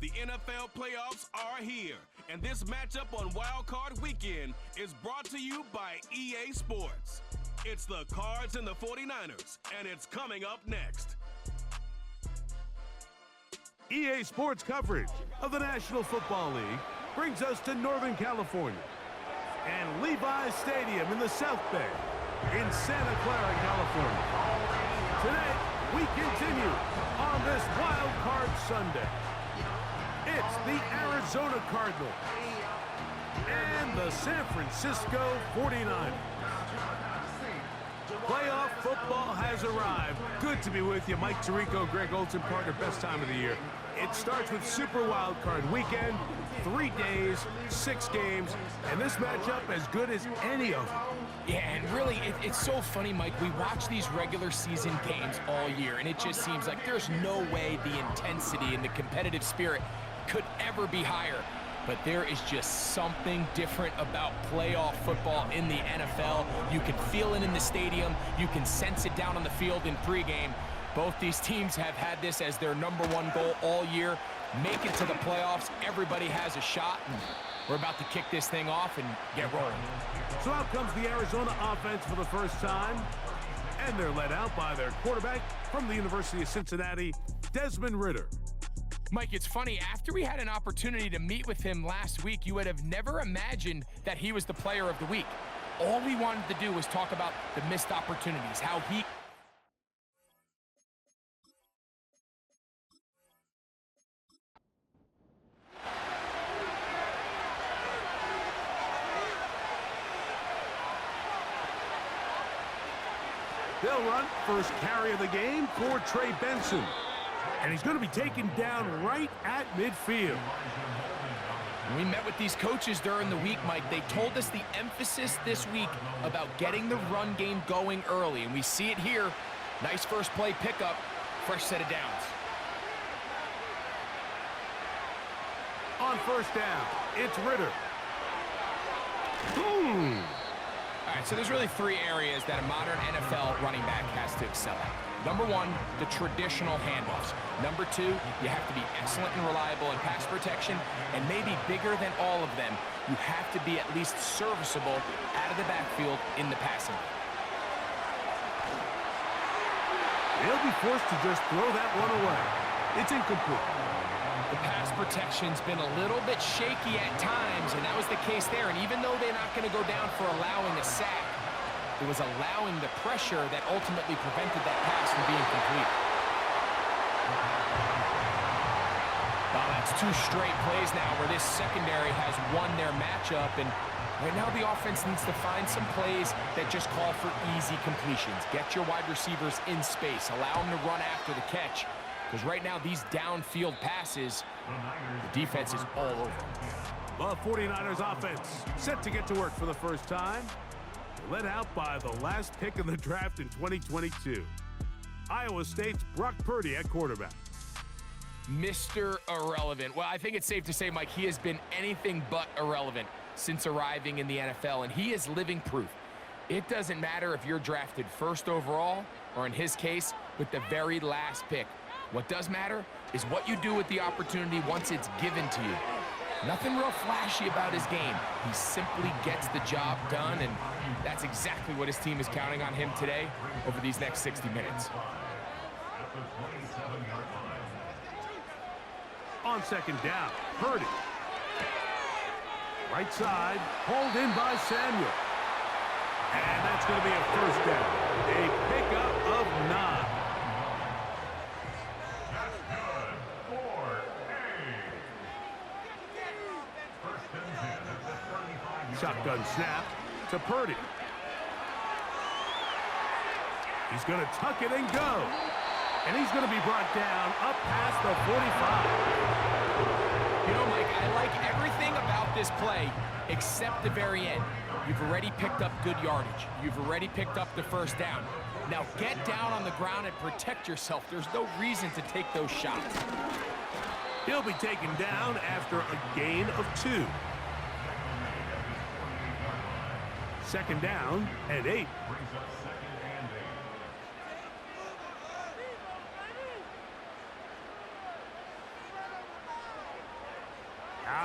The NFL playoffs are here, and this matchup on Wildcard weekend is brought to you by EA Sports. It's the Cards and the 49ers, and it's coming up next. EA Sports coverage of the National Football League brings us to Northern California and Levi's Stadium in the South Bay in Santa Clara, California. Today, we continue on this Wild Card Sunday. It's the Arizona Cardinals and the San Francisco 49ers. Playoff football has arrived. Good to be with you. Mike Tirico, Greg Olson, partner, best time of the year. It starts with Super Wild Card weekend, 3 days, 6 games, and this matchup as good as any of them. Yeah, and really, it's so funny, Mike. We watch these regular season games all year, and it just seems like there's no way the intensity and the competitive spirit could ever be higher. But there is just something different about playoff football in the NFL. You can feel it in the stadium. You can sense it down on the field in pregame. Both these teams have had this as their #1 goal all year. Make it to the playoffs. Everybody has a shot. We're about to kick this thing off and get rolling. So out comes the Arizona offense for the first time. And they're led out by their quarterback from the University of Cincinnati, Desmond Ridder. Mike, it's funny, after we had an opportunity to meet with him last week, you would have never imagined that he was the player of the week. All we wanted to do was talk about the missed opportunities, how he... They'll run first carry of the game for Trey Benson. And he's going to be taken down right at midfield. We met with these coaches during the week, Mike. They told us the emphasis this week about getting the run game going early, and we see it here. Nice first play pickup, fresh set of downs. On first down, it's Ridder. Boom! All right, so there's really 3 areas that a modern NFL running back has to excel at. Number 1, the traditional handoffs. Number 2, you have to be excellent and reliable in pass protection, and maybe bigger than all of them, you have to be at least serviceable out of the backfield in the passing game. They'll be forced to just throw that one away. It's incomplete. The pass protection's been a little bit shaky at times, and that was the case there. And even though they're not going to go down for allowing a sack, it was allowing the pressure that ultimately prevented that pass from being complete. Well, that's 2 straight plays now where this secondary has won their matchup, and right now the offense needs to find some plays that just call for easy completions. Get your wide receivers in space. Allow them to run after the catch, because right now these downfield passes, the defense is all over. The 49ers offense set to get to work for the first time. Led out by the last pick in the draft in 2022. Iowa State's Brock Purdy at quarterback. Mr. Irrelevant. Well, I think it's safe to say, Mike, he has been anything but irrelevant since arriving in the NFL, and he is living proof. It doesn't matter if you're drafted first overall, or in his case, with the very last pick. What does matter is what you do with the opportunity once it's given to you. Nothing real flashy about his game. He simply gets the job done, and that's exactly what his team is counting on him today over these next 60 minutes. On second down, Purdy. Right side, hauled in by Samuel. And that's going to be a first down. A pickup of 9. Shotgun snap to Purdy. He's going to tuck it and go. And he's going to be brought down up past the 45. You know, Mike, I like everything about this play except the very end. You've already picked up good yardage. You've already picked up the first down. Now get down on the ground and protect yourself. There's no reason to take those shots. He'll be taken down after a gain of 2. Second down and 8.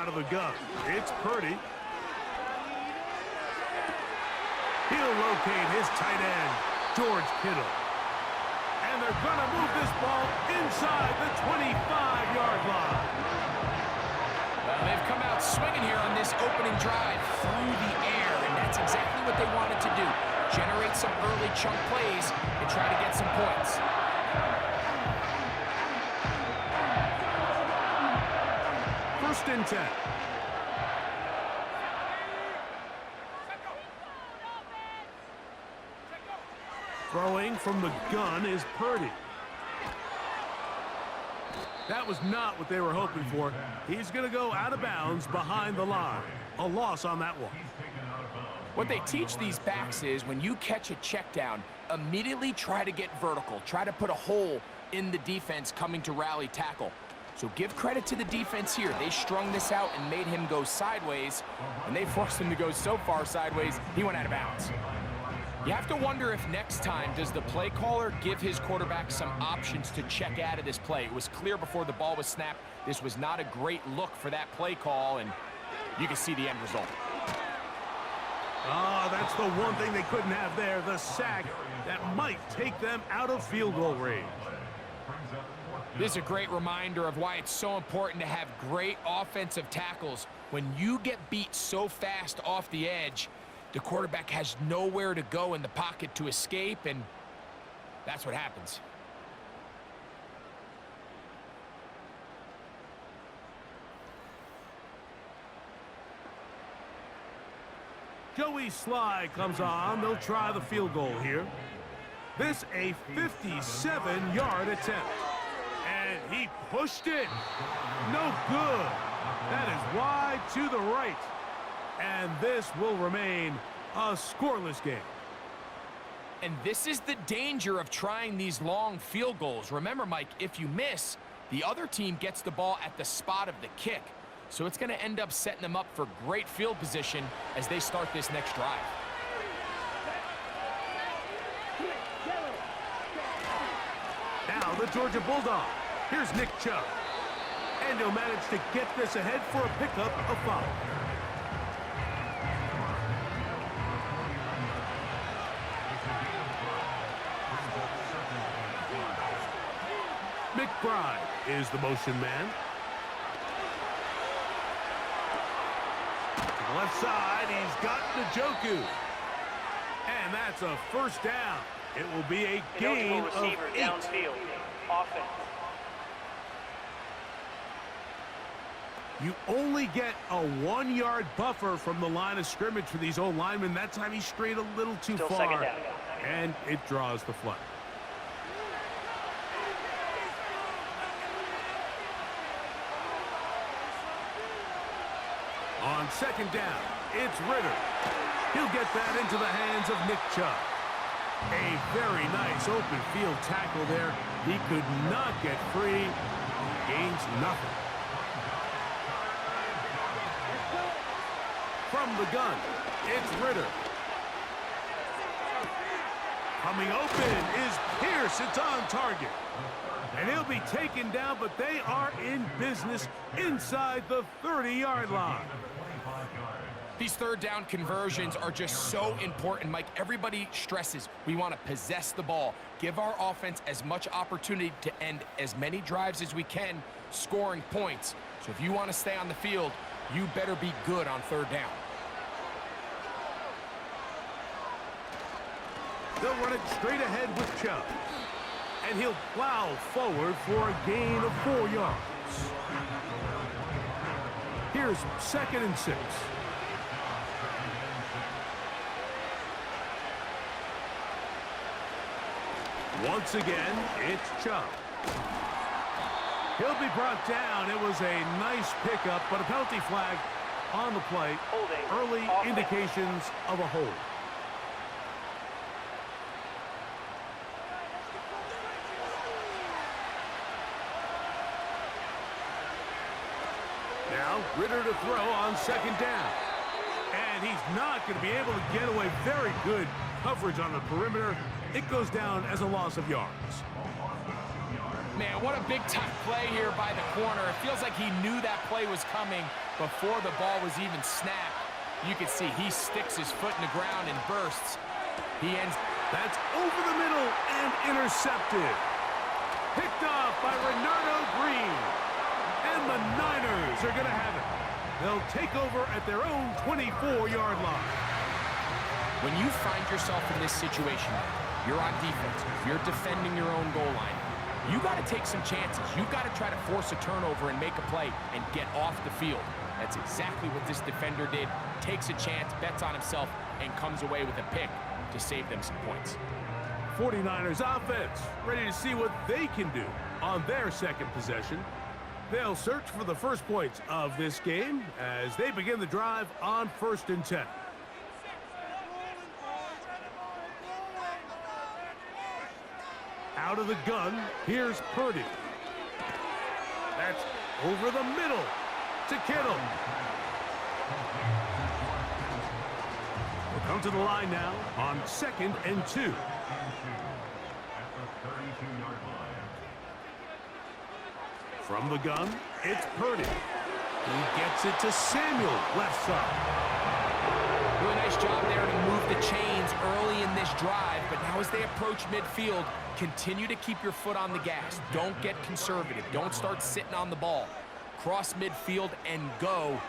out of the gun. It's Purdy. He'll locate his tight end, George Kittle. And they're going to move this ball inside the 25-yard line. Well, they've come out swinging here on this opening drive through the air, and that's exactly what they wanted to do. Generate some early chunk plays and try to get some points. First and 10. Throwing from the gun is Purdy. That was not what they were hoping for. He's going to go out of bounds behind the line. A loss on that one. What they teach these backs is when you catch a check down, immediately try to get vertical. Try to put a hole in the defense coming to rally tackle. So give credit to the defense here. They strung this out and made him go sideways, and they forced him to go so far sideways, he went out of bounds. You have to wonder if next time does the play caller give his quarterback some options to check out of this play. It was clear before the ball was snapped. This was not a great look for that play call, and you can see the end result. That's the one thing they couldn't have there, the sack that might take them out of field goal range. This is a great reminder of why it's so important to have great offensive tackles. When you get beat so fast off the edge, the quarterback has nowhere to go in the pocket to escape, and that's what happens. Joey Sly comes on. They'll try the field goal here. This a 57-yard attempt. And he pushed it. No good. That is wide to the right. And this will remain a scoreless game. And this is the danger of trying these long field goals. Remember, Mike, if you miss, the other team gets the ball at the spot of the kick. So it's going to end up setting them up for great field position as they start this next drive. Now the Georgia Bulldog. Here's Nick Chubb. And he'll manage to get this ahead for a pickup of 5. McBride is the motion man. To the left side, he's got Njoku. And that's a first down. It will be a gain of 8. Downfield. Offense. You only get a 1-yard buffer from the line of scrimmage for these old linemen. That time he strayed a little too Still far. second down. And it draws the flag. On second down, it's Ritter. He'll get that into the hands of Nick Chubb. A very nice open field tackle there. He could not get free. Gains nothing. From the gun, it's Ritter. Coming open is Pierce. It's on target. And he'll be taken down, but they are in business inside the 30-yard line. These third down conversions are just so important, Mike. Everybody stresses we want to possess the ball, give our offense as much opportunity to end as many drives as we can, scoring points. So if you want to stay on the field, you better be good on third down. They'll run it straight ahead with Chubb. And he'll plow forward for a gain of 4 yards. Here's 2nd and 6. Once again, it's Chubb. He'll be brought down. It was a nice pickup, but a penalty flag on the play. Early indications of a hold. Now, Ritter to throw on second down. And he's not going to be able to get away. Very good coverage on the perimeter. It goes down as a loss of yards. Man, what a big-time play here by the corner. It feels like he knew that play was coming before the ball was even snapped. You can see he sticks his foot in the ground and bursts. He ends. That's over the middle and intercepted. Picked off by Renardo Green. And the Niners are going to have it. They'll take over at their own 24-yard line. When you find yourself in this situation, you're on defense, you're defending your own goal line, you got to take some chances. You've got to try to force a turnover and make a play and get off the field. That's exactly what this defender did. Takes a chance, bets on himself, and comes away with a pick to save them some points. 49ers offense ready to see what they can do on their second possession. They'll search for the first points of this game as they begin the drive on 1st and 10. Out of the gun, here's Purdy. That's over the middle to Kittle. We'll come to the line now on 2nd and 2. From the gun, it's Purdy. He gets it to Samuel, left side. Really nice job there to move the chains early in this drive, but now as they approach midfield, continue to keep your foot on the gas. Don't get conservative. Don't start sitting on the ball. Cross midfield and go.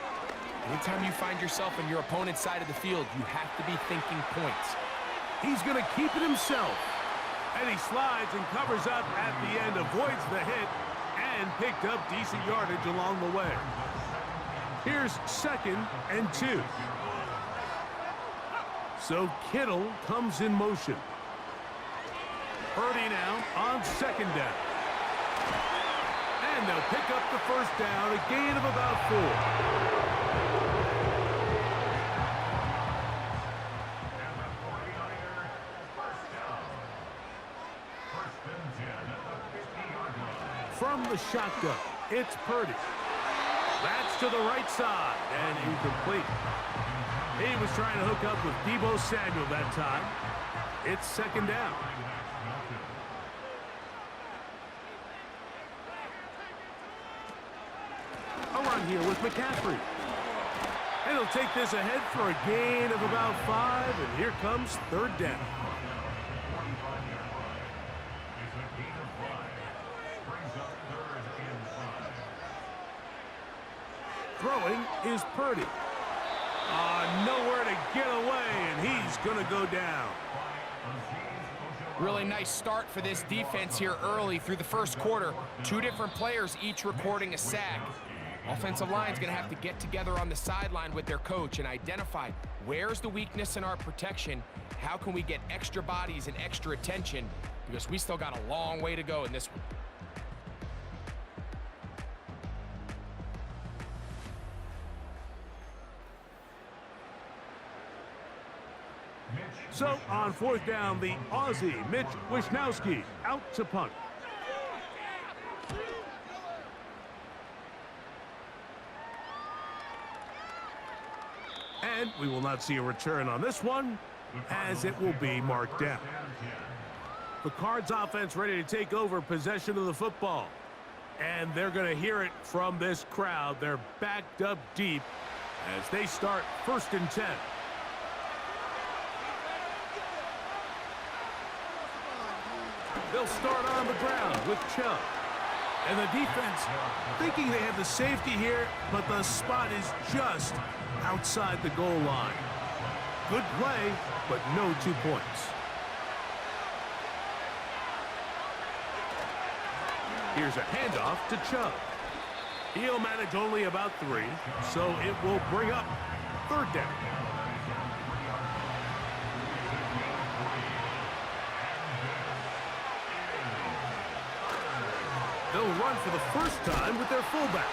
Anytime you find yourself on your opponent's side of the field, you have to be thinking points. He's going to keep it himself. And he slides and covers up at the end, avoids the hit, and picked up decent yardage along the way. Here's 2nd and 2. So Kittle comes in motion. Purdy now on 2nd down. And they'll pick up the first down, a gain of about 4. From the shotgun, it's Purdy. That's to the right side and incomplete. He was trying to hook up with Deebo Samuel that time. It's 2nd down. A run here with McCaffrey. And he'll take this ahead for a gain of about 5, and here comes 3rd down. Throwing is Purdy. Nowhere to get away, and he's going to go down. Really nice start for this defense here early through the first quarter. 2 different players each recording a sack. Offensive line's going to have to get together on the sideline with their coach and identify where's the weakness in our protection, how can we get extra bodies and extra attention, because we still got a long way to go in this one. So on 4th down, the Aussie, Mitch Wishnowski, out to punt. And we will not see a return on this one, as it will be marked down. The Cards offense ready to take over possession of the football. And they're going to hear it from this crowd. They're backed up deep as they start 1st and 10. They'll start on the ground with Chubb. And the defense thinking they have the safety here, but the spot is just outside the goal line. Good play, but no 2 points. Here's a handoff to Chubb. He'll manage only about 3, so it will bring up 3rd down. They'll run for the first time with their fullback.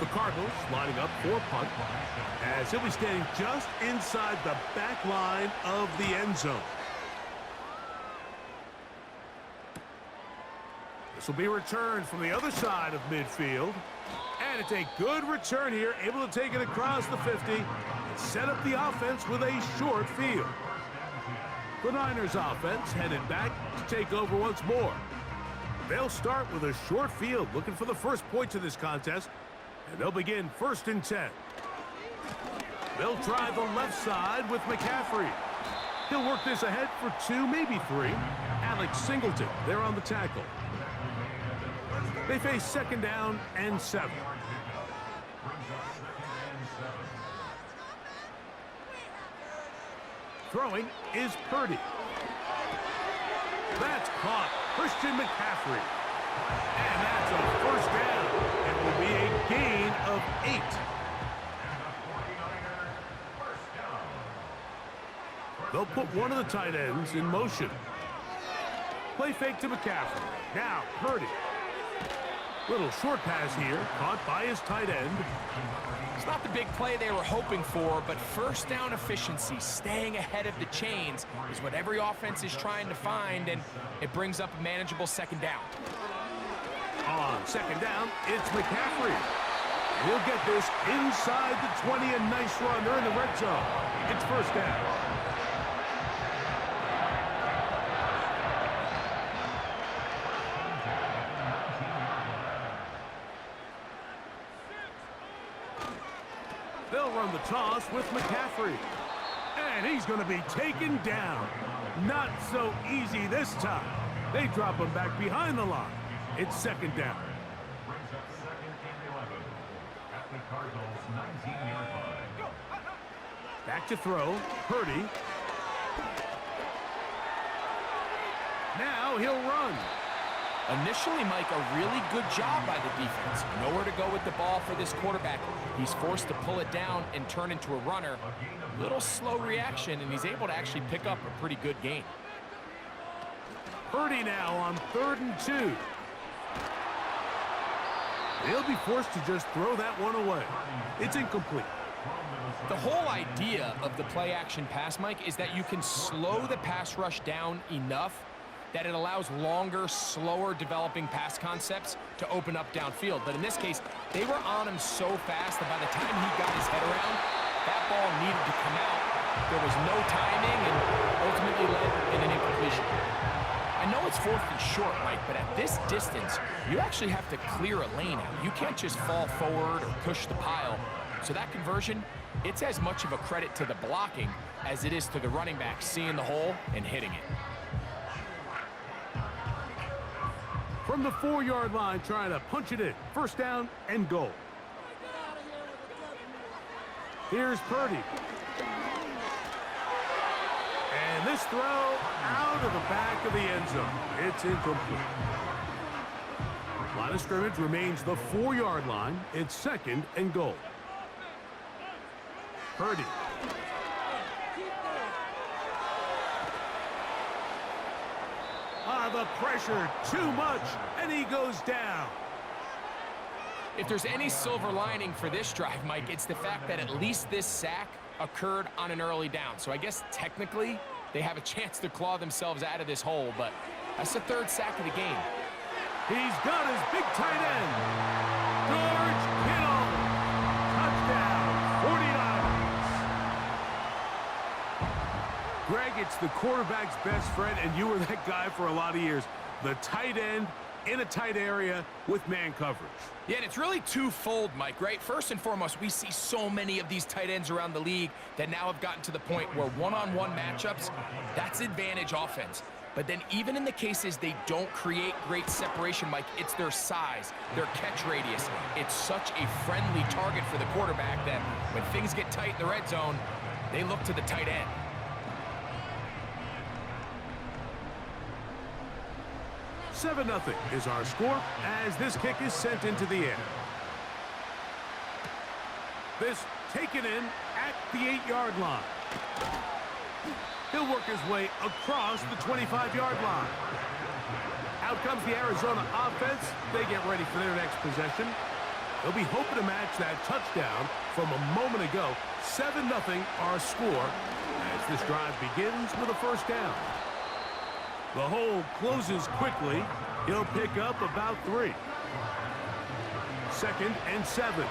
The Cardinals lining up for punt as he'll be standing just inside the back line of the end zone. This will be returned from the other side of midfield. And it's a good return here, able to take it across the 50 and set up the offense with a short field. The Niners offense headed back to take over once more. They'll start with a short field, looking for the first points of this contest, and they'll begin 1st and 10. They'll try the left side with McCaffrey. He'll work this ahead for 2, maybe 3. Alex Singleton, there on the tackle. They face 2nd down and 7. Throwing is Purdy. That's caught. Christian McCaffrey. And that's a 1st down. It will be a gain of 8. They'll put one of the tight ends in motion. Play fake to McCaffrey. Now Purdy. Little short pass here, caught by his tight end. It's not the big play they were hoping for, but 1st down efficiency, staying ahead of the chains, is what every offense is trying to find, and it brings up a manageable 2nd down. On 2nd down, it's McCaffrey. He'll get this inside the 20, a nice run. They're in the red zone. It's 1st down. They'll run the toss with McCaffrey. And he's going to be taken down. Not so easy this time. They drop him back behind the line. It's 2nd down. Back to throw. Purdy. Now he'll run. Initially, Mike, a really good job by the defense. Nowhere to go with the ball for this quarterback. He's forced to pull it down and turn into a runner. Little slow reaction, and he's able to actually pick up a pretty good gain. Purdy now on 3rd and 2. He'll be forced to just throw that one away. It's incomplete. The whole idea of the play-action pass, Mike, is that you can slow the pass rush down enough that it allows longer, slower developing pass concepts to open up downfield. But in this case, they were on him so fast that by the time he got his head around, that ball needed to come out. There was no timing and ultimately led in an incompletion. I know it's 4th and short, Mike, but at this distance, you actually have to clear a lane out. You can't just fall forward or push the pile. So that conversion, it's as much of a credit to the blocking as it is to the running back seeing the hole and hitting it. From the 4-yard line, trying to punch it in. 1st down and goal. Here's Purdy. And this throw out of the back of the end zone. It's incomplete. Line of scrimmage remains the 4-yard line. It's 2nd and goal. Purdy. The pressure, too much, and he goes down. If there's any silver lining for this drive, Mike, it's the fact that at least this sack occurred on an early down. So I guess technically they have a chance to claw themselves out of this hole, but that's the 3rd sack of the game. He's got his big tight end, George Kittle. Touchdown, 49ers. Greg, it's the quarterback's best friend, and you were that guy for a lot of years. The tight end in a tight area with man coverage. Yeah, and it's really twofold, Mike, right? First and foremost, we see so many of these tight ends around the league that now have gotten to the point where one-on-one matchups, that's advantage offense. But then even in the cases they don't create great separation, Mike, it's their size, their catch radius. It's such a friendly target for the quarterback that when things get tight in the red zone, they look to the tight end. 7-0 is our score as this kick is sent into the air. This taken in at the 8-yard line. He'll work his way across the 25-yard line. Out comes the Arizona offense. They get ready for their next possession. They'll be hoping to match that touchdown from a moment ago. 7-0 our score as this drive begins with a 1st down. The hole closes quickly, He'll pick up about 3. 2nd and 7.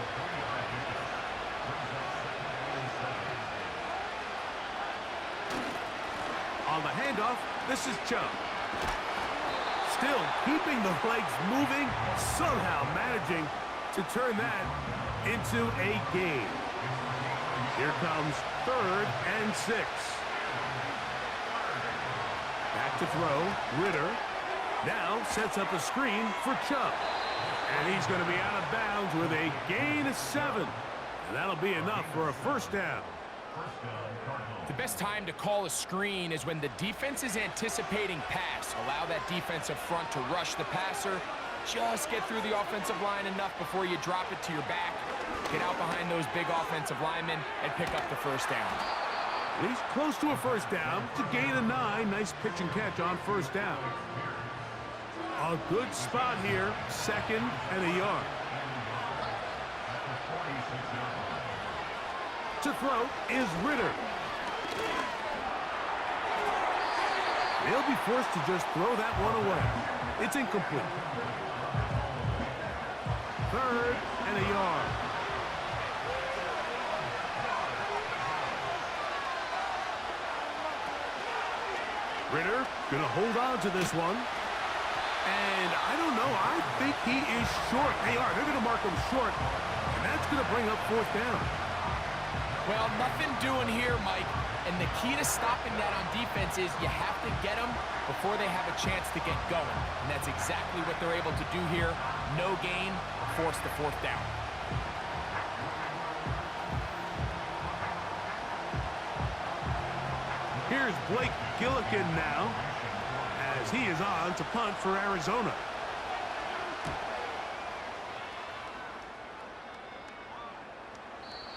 On the handoff, this is Chubb. Still keeping the legs moving, somehow managing to turn that into a gain. Here comes 3rd and 6. Back to throw, Ritter. Now sets up a screen for Chubb. And he's going to be out of bounds with a gain of 7. And that'll be enough for a first down. The best time to call a screen is when the defense is anticipating pass. Allow that defensive front to rush the passer. Just get through the offensive line enough before you drop it to your back. Get out behind those big offensive linemen and pick up the first down. He's close to a first down to gain a 9. Nice pitch and catch on first down. A good spot here, 2nd and a yard. To throw is Ritter. They'll be forced to just throw that one away. It's incomplete. 3rd and a yard. Ritter gonna hold on to this one. And I don't know, I think he is short. They are, they're gonna mark him short. And that's gonna bring up 4th down. Well, nothing doing here, Mike. And the key to stopping that on defense is you have to get them before they have a chance to get going. And that's exactly what they're able to do here. No gain, force the 4th down. Here's Blake Gillikin now, as he is on to punt for Arizona.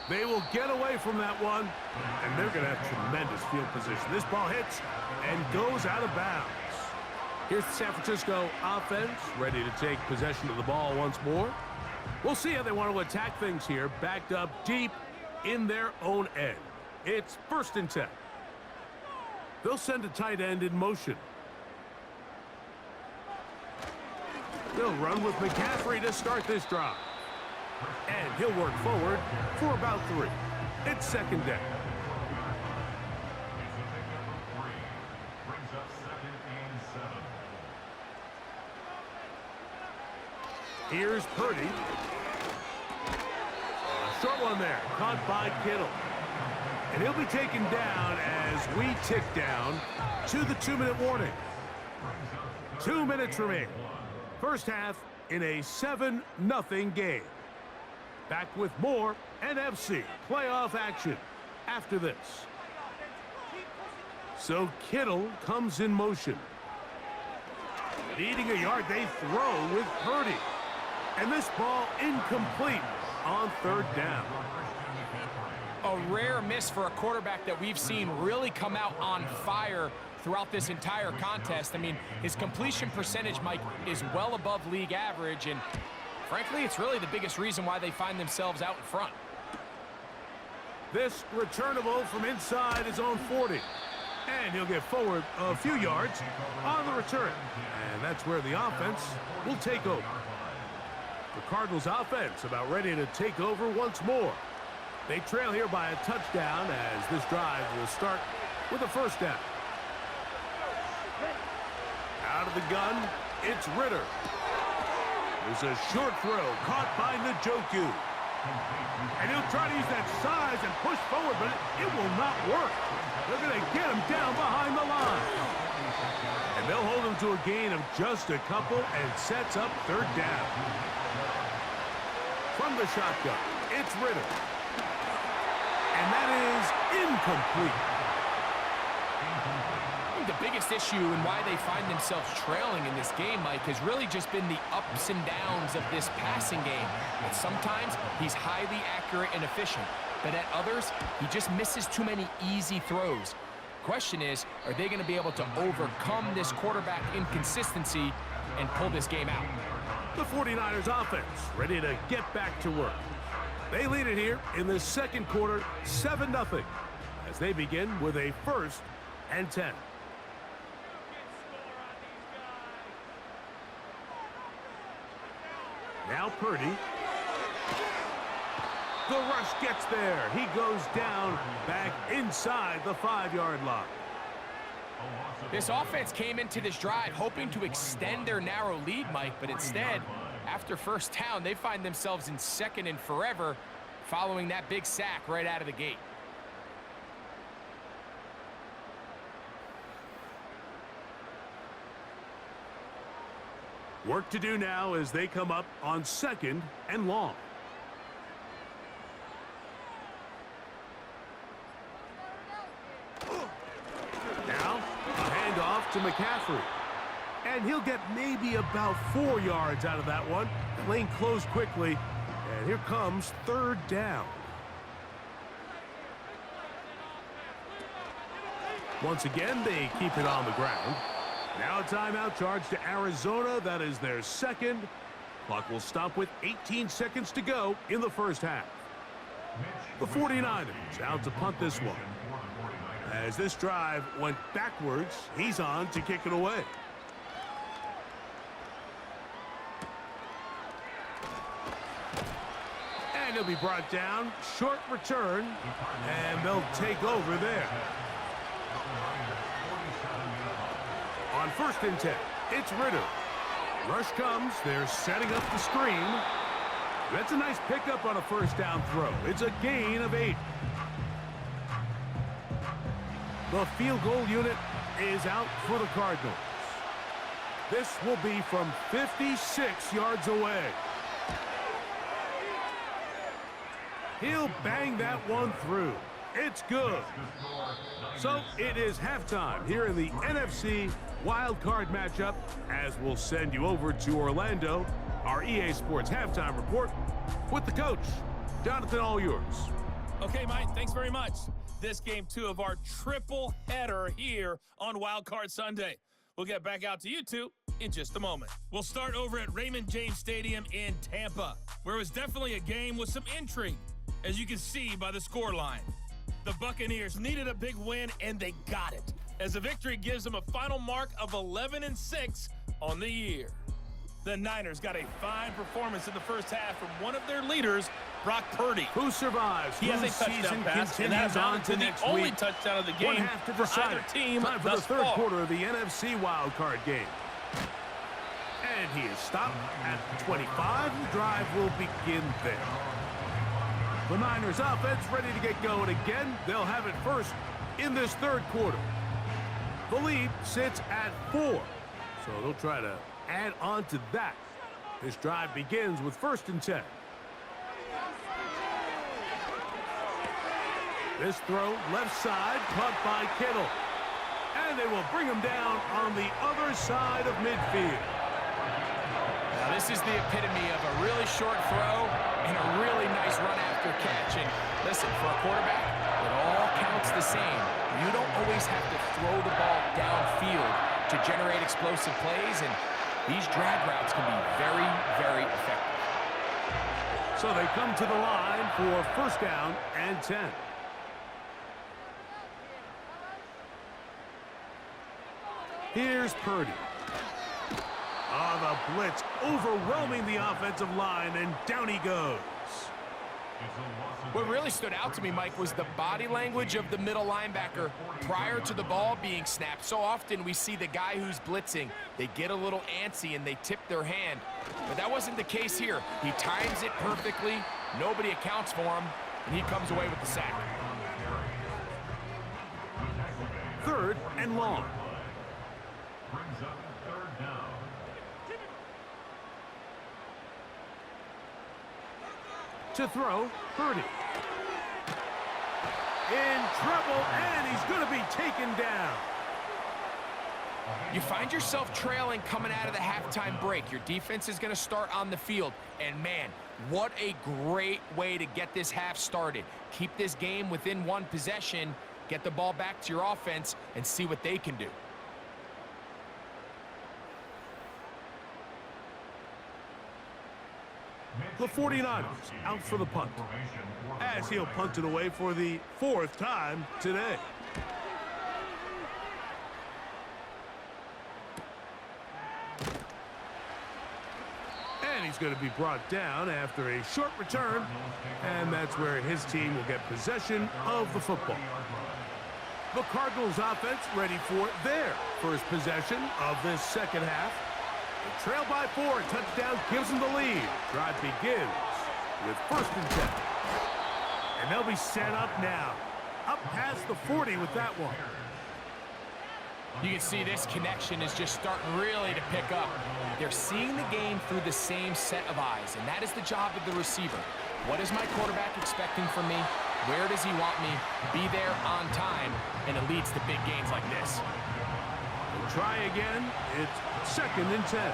They will get away from that one, and they're going to have tremendous field position. This ball hits and goes out of bounds. Here's the San Francisco offense, ready to take possession of the ball once more. We'll see how they want to attack things here, backed up deep in their own end. It's 1st and 10. They'll send a tight end in motion. They'll run with McCaffrey to start this drive. And he'll work forward for about 3. It's 2nd down. Here's Purdy. A short one there, caught by Kittle. And he'll be taken down as we tick down to the 2-minute warning. 2 minutes remaining. First half in a 7-0 game. Back with more NFC playoff action after this. So Kittle comes in motion. Needing a yard, they throw with Purdy. And this ball incomplete on 3rd down. A rare miss for a quarterback that we've seen really come out on fire throughout this entire contest. I mean, his completion percentage, Mike, is well above league average, and frankly, it's really the biggest reason why they find themselves out in front. This returnable from inside his own 40. And he'll get forward a few yards on the return. And that's where the offense will take over. The Cardinals offense about ready to take over once more. They trail here by a touchdown as this drive will start with a first down. Out of the gun, it's Ritter. There's a short throw caught by Njoku. And he'll try to use that size and push forward, but it will not work. They're going to get him down behind the line. And they'll hold him to a gain of just a couple and sets up 3rd down. From the shotgun, it's Ritter. And that is incomplete. I think the biggest issue and why they find themselves trailing in this game, Mike, has really just been the ups and downs of this passing game. And sometimes he's highly accurate and efficient, but at others, he just misses too many easy throws. Question is, are they going to be able to overcome this quarterback inconsistency and pull this game out? The 49ers offense ready to get back to work. They lead it here in the second quarter, 7-0, as they begin with a 1st and 10. Now Purdy. The rush gets there. He goes down back inside the 5-yard line. This offense came into this drive hoping to extend their narrow lead, Mike, but instead, after first down, they find themselves in second and forever following that big sack right out of the gate. Work to do now as they come up on 2nd and long. Now, a handoff to McCaffrey. And he'll get maybe about 4 yards out of that one. Lane closed quickly, and here comes 3rd down. Once again, they keep it on the ground. Now a timeout charge to Arizona. That is their 2nd. Clock will stop with 18 seconds to go in the first half. The 49ers out to punt this one. As this drive went backwards, he's on to kick it away. And he'll be brought down. Short return. And they'll take over there. On 1st and 10, it's Ritter. Rush comes. They're setting up the screen. That's a nice pickup on a first down throw. It's a gain of 8. The field goal unit is out for the Cardinals. This will be from 56 yards away. He'll bang that one through. It's good. So it is halftime here in the NFC Wildcard matchup, as we'll send you over to Orlando. Our EA Sports halftime report with the coach. Jonathan, all yours. Okay, Mike, thanks very much. This game 2 of our triple header here on Wildcard Sunday. We'll get back out to you two in just a moment. We'll start over at Raymond James Stadium in Tampa, where it was definitely a game with some intrigue, as you can see by the scoreline. The Buccaneers needed a big win, and they got it, as the victory gives them a final mark of 11-6 on the year. The Niners got a fine performance in the first half from one of their leaders, Brock Purdy. Who survives? He has a touchdown pass, and that amounted to the only touchdown of the game for either team. Time for the third quarter of the NFC wildcard game. And he is stopped at 25. The drive will begin there. The Niners offense ready to get going again. They'll have it first in this third quarter. The lead sits at 4, so they'll try to add on to that. This drive begins with 1st and 10. This throw left side, caught by Kittle. And they will bring him down on the other side of midfield. Now this is the epitome of a really short throw and a really nice run after catch. And listen, for a quarterback, it all counts the same. You don't always have to throw the ball downfield to generate explosive plays, and these drag routes can be very, very effective. So they come to the line for 1st down and 10. Here's Purdy. The blitz overwhelming the offensive line, and down he goes. What really stood out to me, Mike, was the body language of the middle linebacker prior to the ball being snapped. So often we see the guy who's blitzing, they get a little antsy and they tip their hand. But that wasn't the case here. He times it perfectly, nobody accounts for him, and he comes away with the sack. 3rd and long. To throw, Purdy. In trouble, and he's going to be taken down. You find yourself trailing coming out of the halftime break. Your defense is going to start on the field. And, man, what a great way to get this half started. Keep this game within 1 possession, get the ball back to your offense, and see what they can do. The 49ers out for the punt, as he'll punt it away for the 4th time today. And he's going to be brought down after a short return, and that's where his team will get possession of the football. The Cardinals offense ready for their first possession of this second half. They trail by 4. Touchdown gives them the lead. Drive begins with 1st and 10. And they'll be set up now. Up past the 40 with that one. You can see this connection is just starting really to pick up. They're seeing the game through the same set of eyes, and that is the job of the receiver. What is my quarterback expecting from me? Where does he want me? Be there on time, and it leads to big gains like this. We'll try again. It's 2nd and 10.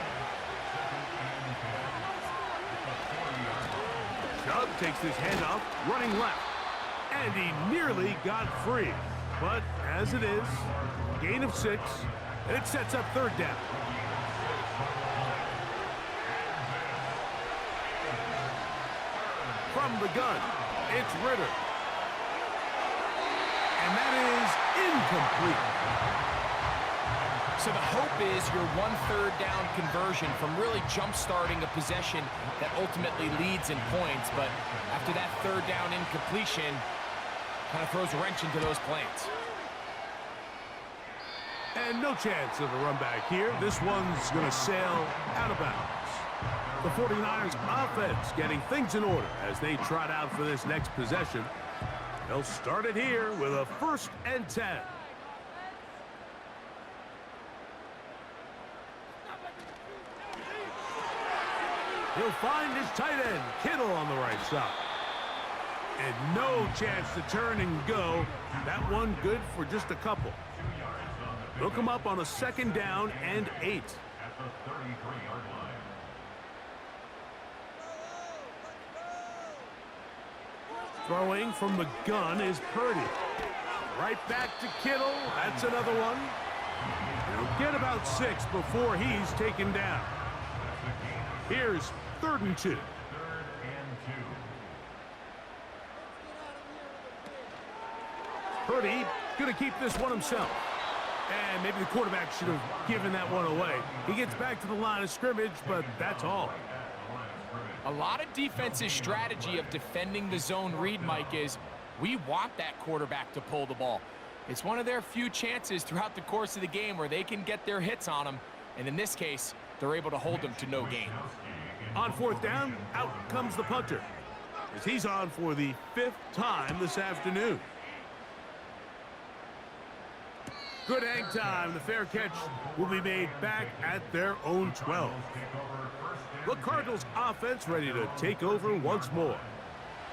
Chubb takes this handoff, running left, and he nearly got free. But as it is, gain of 6, and it sets up 3rd down. From the gun, it's Ritter. And that is incomplete. So the hope is your 1/3 down conversion from really jump-starting a possession that ultimately leads in points. But after that 3rd down incompletion, kind of throws a wrench into those plans. And no chance of a run back here. This one's going to sail out of bounds. The 49ers offense getting things in order as they trot out for this next possession. They'll start it here with a 1st and 10. He'll find his tight end, Kittle, on the right side. And no chance to turn and go. That one good for just a couple. They'll come up on a 2nd down and 8. Throwing from the gun is Purdy. Right back to Kittle. That's another one. He'll get about 6 before he's taken down. Here's 3rd and 2. Purdy going to keep this one himself. And maybe the quarterback should have given that one away. He gets back to the line of scrimmage, but that's all. A lot of defense's strategy of defending the zone read, Mike, is we want that quarterback to pull the ball. It's one of their few chances throughout the course of the game where they can get their hits on him. And in this case, they're able to hold them to no gain. On 4th down, out comes the punter, as he's on for the 5th time this afternoon. Good hang time. The fair catch will be made back at their own 12. The Cardinals offense ready to take over once more.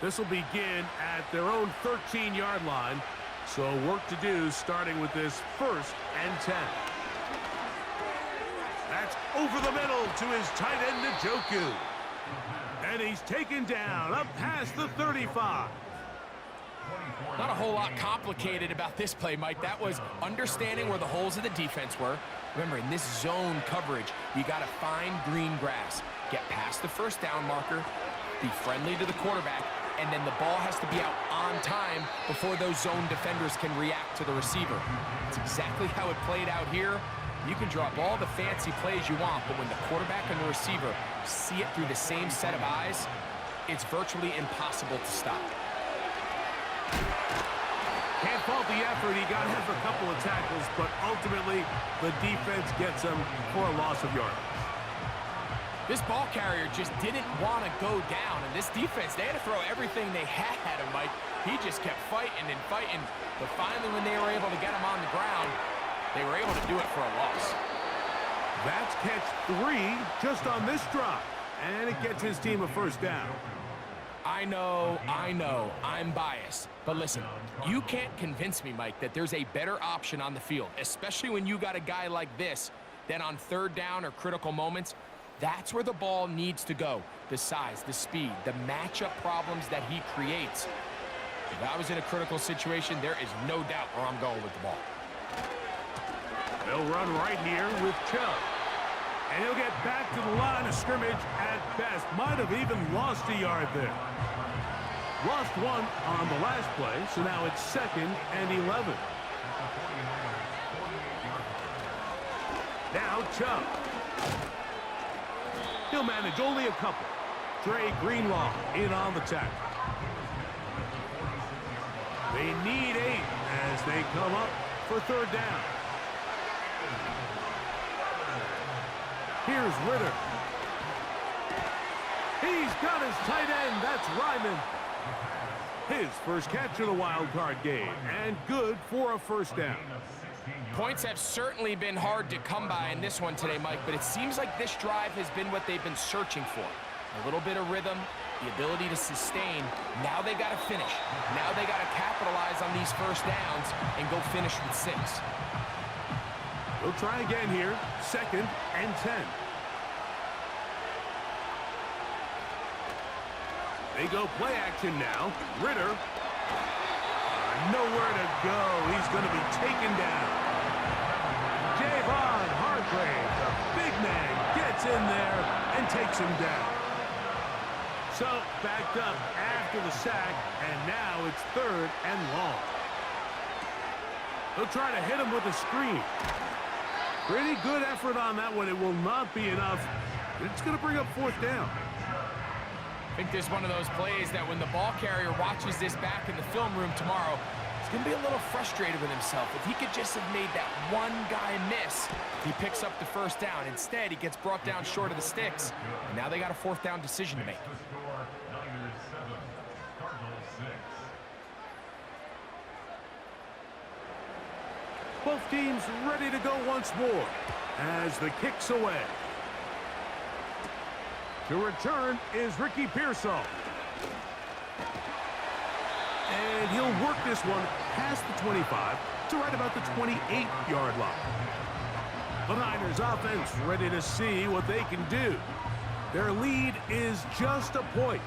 This will begin at their own 13-yard line. So work to do starting with this 1st and 10. That's over the middle to his tight end, Njoku. And he's taken down up past the 35. Not a whole lot complicated about this play, Mike. That was understanding where the holes of the defense were. Remember, in this zone coverage, you got to find green grass. Get past the 1st down marker, be friendly to the quarterback, and then the ball has to be out on time before those zone defenders can react to the receiver. That's exactly how it played out here. You can draw up all the fancy plays you want, but when the quarterback and the receiver see it through the same set of eyes, it's virtually impossible to stop. Can't fault the effort. He got him for a couple of tackles, but ultimately the defense gets him for a loss of yardage. This ball carrier just didn't want to go down, and this defense, they had to throw everything they had at him, Mike. He just kept fighting and fighting, but finally when they were able to get him on the ground, they were able to do it for a loss. That's catch 3 just on this drive, and it gets his team a 1st down. I know, I'm biased. But listen, you can't convince me, Mike, that there's a better option on the field, especially when you got a guy like this, than on 3rd down or critical moments. That's where the ball needs to go. The size, the speed, the matchup problems that he creates. If I was in a critical situation, there is no doubt where I'm going with the ball. They'll run right here with Chubb. And he'll get back to the line of scrimmage at best. Might have even lost a yard there. Lost 1 on the last play, so now it's 2nd and 11. Now Chubb. He'll manage only a couple. Dre Greenlaw in on the tackle. They need 8 as they come up for third down. Here's Ritter. He's got his tight end. That's Ryman. His first catch of the wild card game, and good for a first down. Points have certainly been hard to come by in this one today, Mike, but it seems like this drive has been what they've been searching for. A little bit of rhythm, the ability to sustain. Now they got to finish. Now they got to capitalize on these first downs and go finish with 6. We'll try again here. 2nd and 10. They go play action now. Ritter. Nowhere to go. He's going to be taken down. Javon Hargrave, the big man, gets in there and takes him down. So, backed up after the sack, and now it's 3rd and long. They'll try to hit him with a screen. Pretty good effort on that one. It will not be enough. It's going to bring up 4th down. I think this is one of those plays that when the ball carrier watches this back in the film room tomorrow, he's going to be a little frustrated with himself. If he could just have made that one guy miss, he picks up the first down. Instead, he gets brought down short of the sticks, and now they got a 4th down decision to make. Both teams ready to go once more as the kick's away. To return is Ricky Pearsall. And he'll work this one past the 25 to right about the 28-yard line. The Niners offense ready to see what they can do. Their lead is just a point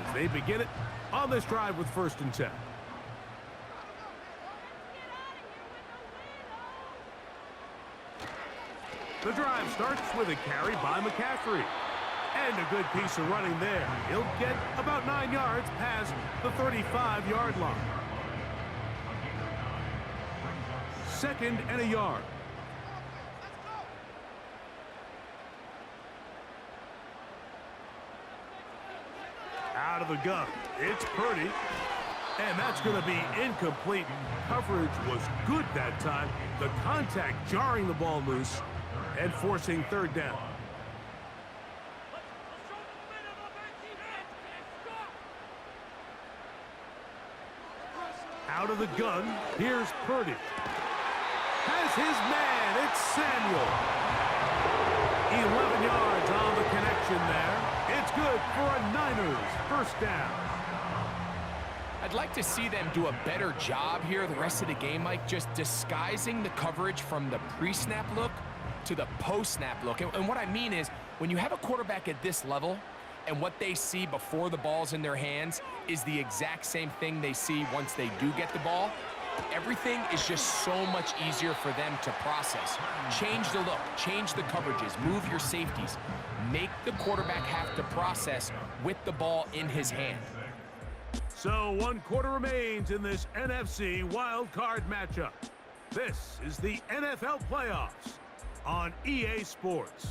as they begin it on this drive with 1st and 10. The drive starts with a carry by McCaffrey. And a good piece of running there. He'll get about 9 yards past the 35-yard line. 2nd and a yard. Out of the gun. It's Purdy. And that's going to be incomplete. Coverage was good that time. The contact jarring the ball loose and forcing 3rd down. Out of the gun, here's Purdy. Has his man, it's Samuel. 11 yards on the connection there. It's good for a Niners first down. I'd like to see them do a better job here the rest of the game, Mike, just disguising the coverage from the pre-snap look to the post-snap look. And what I mean is, when you have a quarterback at this level, and what they see before the ball's in their hands is the exact same thing they see once they do get the ball, everything is just so much easier for them to process. Change the look, change the coverages, move your safeties. Make the quarterback have to process with the ball in his hand. So 1 quarter remains in this NFC wild card matchup. This is the NFL playoffs on EA Sports.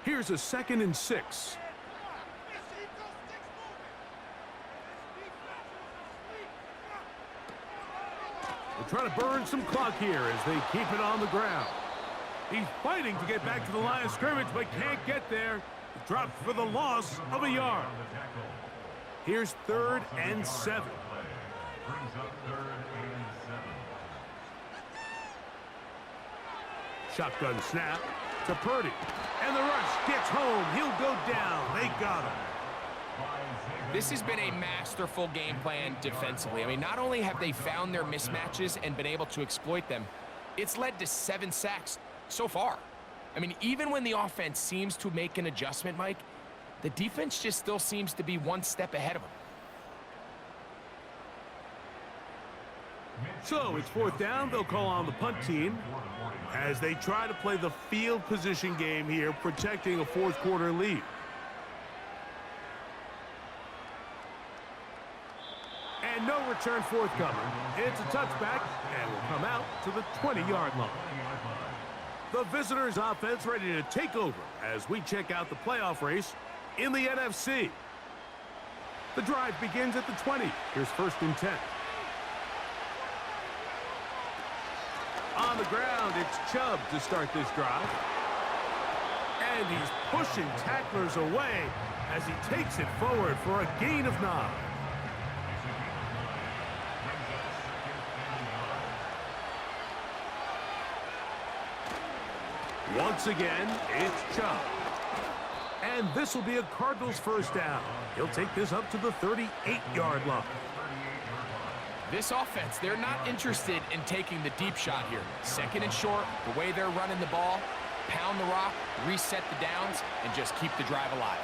Here's a 2nd and 6. They're trying to burn some clock here as they keep it on the ground. He's fighting to get back to the line of scrimmage, but can't get there. Dropped for the loss of a yard. Here's 3rd and 7. Shotgun snap to Purdy. And the rush gets home. He'll go down. They got him. This has been a masterful game plan defensively. I mean, not only have they found their mismatches and been able to exploit them, it's led to 7 sacks so far. I mean, even when the offense seems to make an adjustment, Mike, the defense just still seems to be one step ahead of them. So it's 4th down. They'll call on the punt team as they try to play the field position game here, protecting a 4th quarter lead. And no return forthcoming. It's a touchback and will come out to the 20-yard line. The visitors' offense ready to take over as we check out the playoff race in the NFC. The drive begins at the 20. Here's 1st and 10. On the ground, it's Chubb to start this drive. And he's pushing tacklers away as he takes it forward for a gain of 9. Once again, it's Chubb. And this will be a Cardinals first down. He'll take this up to the 38-yard line. This offense, they're not interested in taking the deep shot here. 2nd and short, the way they're running the ball, pound the rock, reset the downs, and just keep the drive alive.